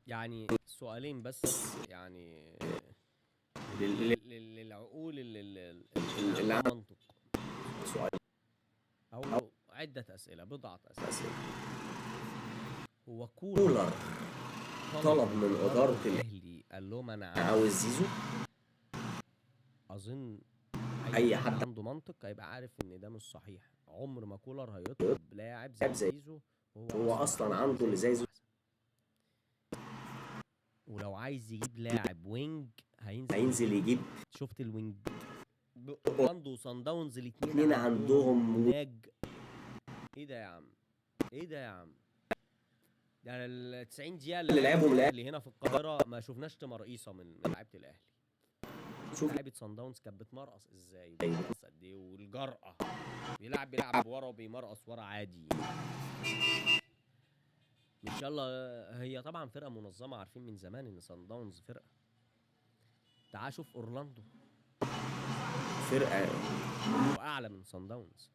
يعني سؤالين بس يعني للعقول اللي اللي عندها عندها منطق. سؤال أو عدة أسئلة، بضعة أسئلة. هو كولر طلب من إدارة الأهلي قال لهم أنا عاوز زيزو؟ أظن أي أي حد حد عنده منطق هيبقى عارف إن ده مش صحيح. عمر ما كولر هيطلب لاعب زي زيزو هو أصلا عنده اللي زي زيزو. أحسن. ولو عايز يجيب لاعب وينج هينزل يجيب. شفت الوينج اورلاندو وصن داونز اتنين الاثنين عندهم ناج. ايه ده يا عم؟ ايه ده يا عم؟ يعني ال 90 دقيقة اللي لعبهم الاهلي هنا في القاهرة ما شفناش تمرقيصة من لعيبة الاهلي. شوف لعيبة صن داونز كانت بتمرقص ازاي وبتمرقص قد ايه، والجرأة بيلعب ورا وبيمرقص ورا عادي. ان شاء الله. هي طبعا فرقة منظمة، عارفين من زمان ان صن داونز فرقة. تعال شوف اورلاندو فرقة واعلى من صن داونز.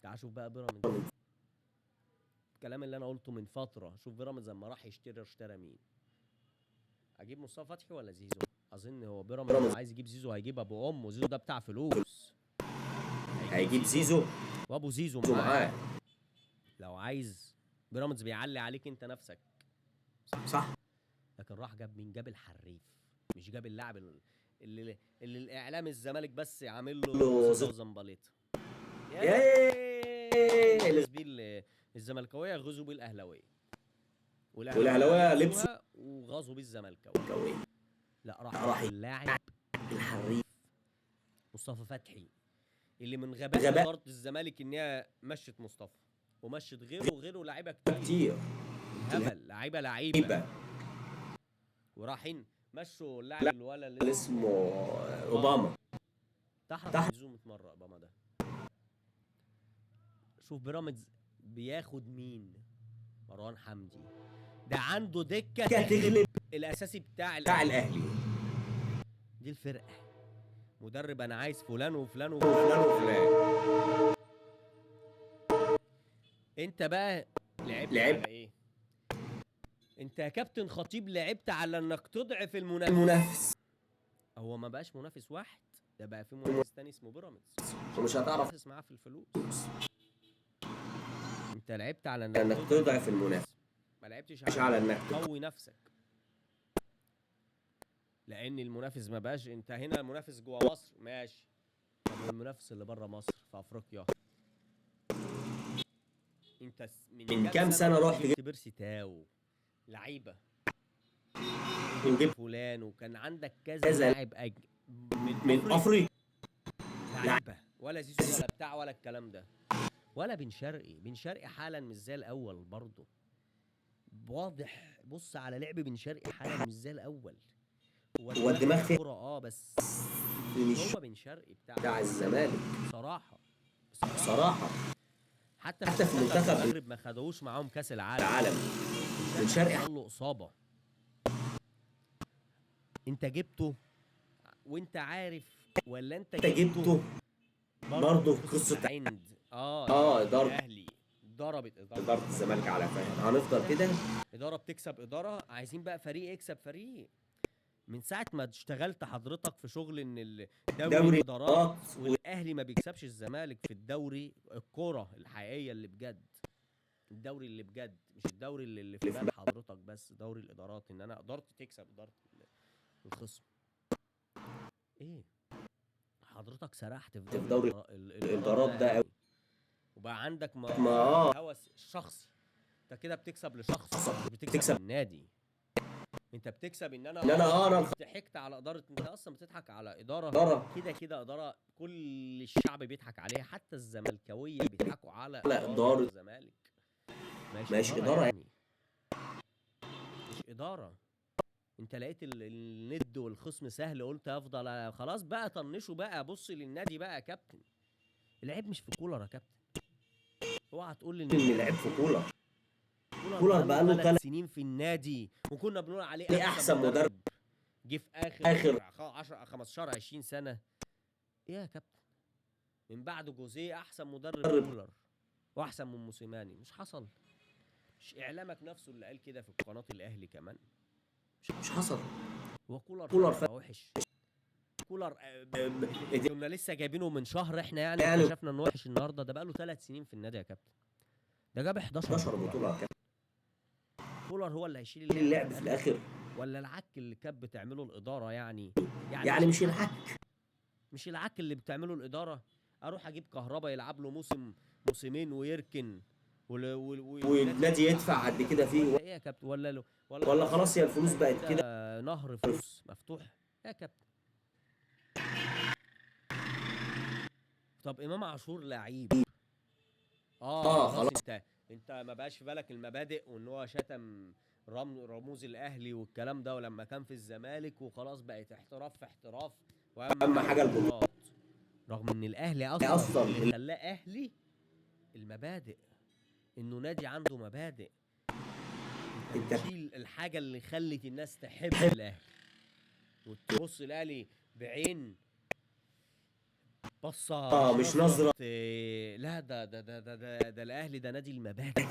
تعال شوف بقى بيراميدز. الكلام اللي انا قلته من فتره، شوف بيراميدز لما راح اشترى مين؟ اجيب مصطفى فتحي ولا زيزو؟ اظن هو بيراميدز لو عايز يجيب زيزو هيجيب ابو امه. زيزو ده بتاع فلوس. هيجيب زيزو وابو زيزو معاه. لو عايز بيراميدز بيعلي عليك انت نفسك، صح. لكن راح جاب مين؟ جاب الحريف، مش جاب اللاعب اللي الاعلام الزمالك بس عامل له زمبليطه. الناس بيه الزملكاويه غزوا بيه الاهلاويه، والاهلاويه لبسوا وغزوا بيه الزملكاويه. لا، راح اللاعب الحريف مصطفى فتحي، اللي من غباء اداره الزمالك ان هي مشت مصطفى ومشت غيره لعيبه كتير. الهبل لعيبه ورايحين مشوا اللاعب الولا اللي اسمه اوباما. تحت زيزو متمرق اوباما ده. شوف بيراميدز بياخد مين؟ مروان حمدي ده عنده دكه تغلب الاساسي بتاع الاهلي. دي الفرقه. مدرب انا عايز فلان وفلان وفلان وفلان. انت بقى لعبت على ايه؟ انت يا كابتن خطيب لعبت على انك تضعف المنافس. هو ما بقاش منافس واحد، ده بقى في منافس تاني اسمه بيراميدز، ومش هتعرف تنافس معاه في الفلوس. انت لعبت على انك تضعف المنافس، ما لعبتش على انك تقوي نفسك. لان المنافس ما بقاش، انت هنا المنافس جوه مصر ماشي، طب المنافس اللي بره مصر في افريقيا؟ انت من كام سنه رحت جبت بيرسي تاو لعيبه، وجبت فلان، وكان عندك كذا لاعب من افريقيا لعيبه، ولا زيزو ولا بتاع ولا الكلام ده، ولا بن شرقي حالا مش زي الاول برضه. واضح، بص على لعب بن شرقي حالا مش زي الاول. هو الدماغ فيه كوره بس مش هو بن شرقي بتاع الزمالك بصراحه. حتى في منتخب المغرب ما خدوش معاهم كاس العالم. بن شرقي حصل له اصابه، انت جبته وانت عارف، ولا انت جبته برضه قصه عند اداره الاهلي ضربت اداره الزمالك على فاهم. هنفضل كده. اداره بتكسب اداره، عايزين بقى فريق يكسب فريق. من ساعه ما اشتغلت حضرتك في شغل ان الدوري ادارات والاهلي ما بيكسبش الزمالك في الدوري، الكوره الحقيقيه اللي بجد، الدوري اللي بجد، مش الدوري اللي في بال حضرتك بس، دوري الادارات، ان انا قدرت تكسب اداره الخصم. ايه حضرتك سرحت في دوري الادارات ده قوي، وبقى عندك هوس شخصي. انت كده بتكسب لشخص، مش بتكسب للنادي. انت بتكسب ان انا ضحكت على اداره. انت اصلا بتضحك على اداره كده اداره كل الشعب بيضحك عليها، حتى الزملكاويه بيضحكوا على اداره الزمالك. ماشي اداره يعني مش اداره. انت لقيت الند والخصم سهل، قلت افضل خلاص بقى طنشه بقى، بص للنادي بقى يا كابتن. العيب مش في كولر يا كابتن، اوعى تقول لي ان العيب في كولر بقى له 3 سنين في النادي، وكنا بنقول عليه احسن مدرب جه في اخر 10 15 20 سنه. ايه يا كابتن؟ من بعد جوزيه احسن مدرب كولر واحسن من موسيماني. مش حصل مش اعلامك نفسه اللي قال كده في قناه الاهلي كمان؟ مش حصل. وكولر كولر فعلا بقى وحش. كولر إيه كنا لسه جايبينه من شهر احنا يعني يعني اكتشفنا انه وحش النهارده. ده بقى له 3 سنين في النادي يا كابتن. ده جاب 11 11 بطوله. بطولة كان كولر هو اللي هيشيل اللعب اللعب في الآخر. ولا العك اللي كانت بتعمله الاداره يعني؟ يعني مش العك. مش العك اللي بتعمله الاداره. اروح اجيب كهربا يلعب له موسمين ويركن والنادي يدفع قد كده فيه، ولا ايه يا كابتن؟ ولا خلاص هي الفلوس بقت كده. نهر فلوس مفتوح يا كابتن. طب امام عاشور لعيب. خلاص. خلاص. انت ما بقاش في بالك المبادئ، وان هو شتم رموز الاهلي والكلام ده، ولما كان في الزمالك وخلاص بقت احتراف في احتراف. أهم حاجة البطولات. رغم ان الاهلي أصلاً اللي خلاه اهلي المبادئ، انه نادي عنده مبادئ. انت بتشيل الحاجه اللي خلت الناس تحب الاهلي وتبص الاهلي بعين بصه مش نظره. لا، ده الاهلي ده نادي المبادئ.